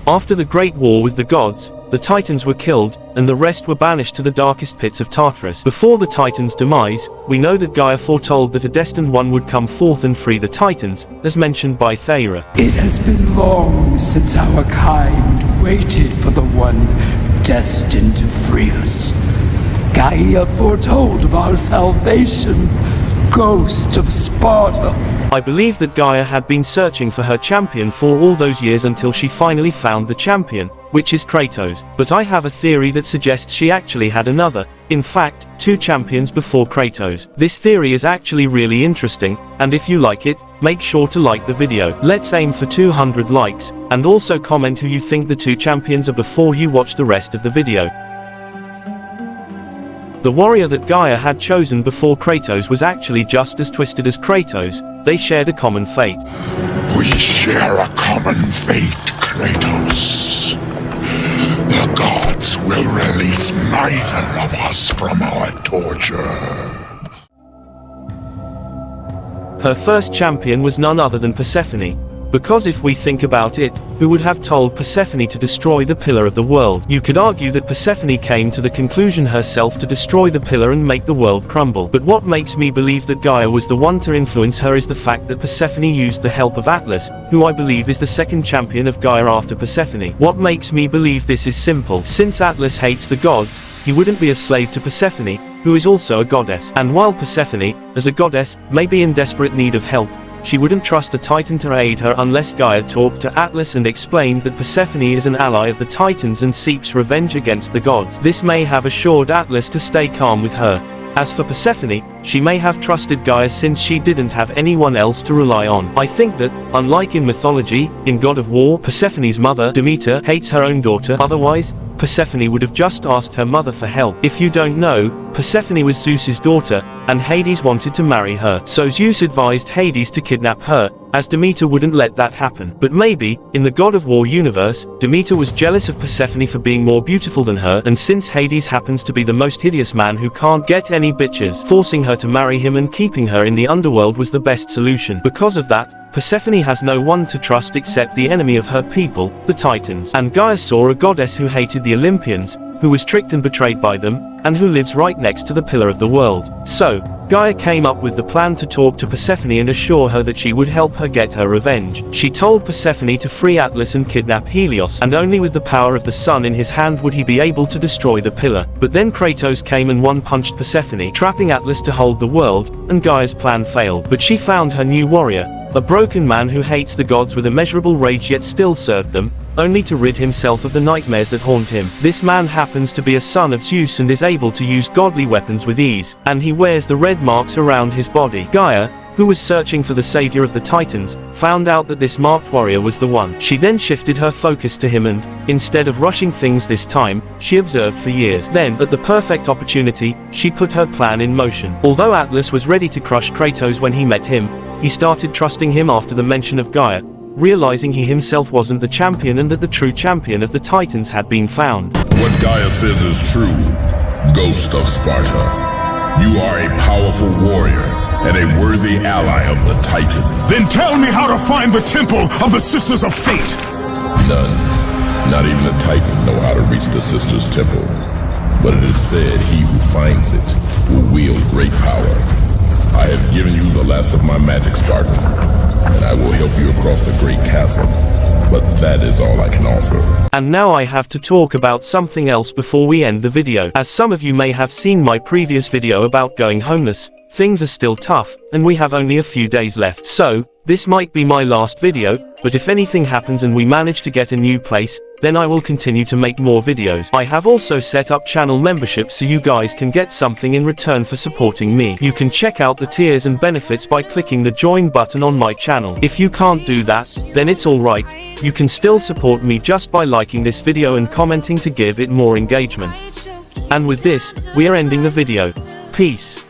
After the Great War with the gods, the Titans were killed, and the rest were banished to the darkest pits of Tartarus. Before the Titans' demise, we know that Gaia foretold that a destined one would come forth and free the Titans, as mentioned by Thaira. It has been long since our kind waited for the one destined to free us. Gaia foretold of our salvation, Ghost of Sparta. I believe that Gaia had been searching for her champion for all those years until she finally found the champion, which is Kratos. But I have a theory that suggests she actually had another, in fact, 2 champions before Kratos. This theory is actually really interesting, and if you like it, make sure to like the video. Let's aim for 200 likes, and also comment who you think the 2 champions are before you watch the rest of the video. The warrior that Gaia had chosen before Kratos was actually just as twisted as Kratos. They shared a common fate. We share a common fate, Kratos. The gods will release neither of us from our torture. Her first champion was none other than Persephone. Because if we think about it, who would have told Persephone to destroy the pillar of the world? You could argue that Persephone came to the conclusion herself to destroy the pillar and make the world crumble. But what makes me believe that Gaia was the one to influence her is the fact that Persephone used the help of Atlas, who I believe is the second champion of Gaia after Persephone. What makes me believe this is simple. Since Atlas hates the gods, he wouldn't be a slave to Persephone, who is also a goddess. And while Persephone, as a goddess, may be in desperate need of help, she wouldn't trust a Titan to aid her unless Gaia talked to Atlas and explained that Persephone is an ally of the Titans and seeks revenge against the gods. This may have assured Atlas to stay calm with her. As for Persephone, she may have trusted Gaia since she didn't have anyone else to rely on. I think that, unlike in mythology, in God of War, Persephone's mother, Demeter, hates her own daughter. Otherwise, Persephone would have just asked her mother for help. If you don't know, Persephone was Zeus's daughter, and Hades wanted to marry her. So Zeus advised Hades to kidnap her, as Demeter wouldn't let that happen. But maybe, in the God of War universe, Demeter was jealous of Persephone for being more beautiful than her, and since Hades happens to be the most hideous man who can't get any bitches, forcing her to marry him and keeping her in the underworld was the best solution. Because of that, Persephone has no one to trust except the enemy of her people, the Titans. And Gaia saw a goddess who hated the Olympians, who was tricked and betrayed by them, and who lives right next to the pillar of the world. So, Gaia came up with the plan to talk to Persephone and assure her that she would help her get her revenge. She told Persephone to free Atlas and kidnap Helios, and only with the power of the sun in his hand would he be able to destroy the pillar. But then Kratos came and one-punched Persephone, trapping Atlas to hold the world, and Gaia's plan failed. But she found her new warrior, a broken man who hates the gods with immeasurable rage yet still served them, only to rid himself of the nightmares that haunt him. This man happens to be a son of Zeus and is able to use godly weapons with ease, and he wears the red marks around his body. Gaia, who was searching for the savior of the Titans, found out that this marked warrior was the one. She then shifted her focus to him and, instead of rushing things this time, she observed for years. Then, at the perfect opportunity, she put her plan in motion. Although Atlas was ready to crush Kratos when he met him, he started trusting him after the mention of Gaia, realizing he himself wasn't the champion and that the true champion of the Titans had been found. What Gaia says is true, Ghost of Sparta. You are a powerful warrior and a worthy ally of the Titan. Then tell me how to find the temple of the Sisters of Fate! None, not even a Titan, know how to reach the Sisters' temple. But it is said he who finds it will wield great power. I have given you the last of my magic, Spartan, and I will help you across the great chasm, but that is all I can offer. And now I have to talk about something else before we end the video. As some of you may have seen my previous video about going homeless, things are still tough, and we have only a few days left. So, this might be my last video, but if anything happens and we manage to get a new place, then I will continue to make more videos. I have also set up channel memberships so you guys can get something in return for supporting me. You can check out the tiers and benefits by clicking the join button on my channel. If you can't do that, then it's alright. You can still support me just by liking this video and commenting to give it more engagement. And with this, we are ending the video. Peace.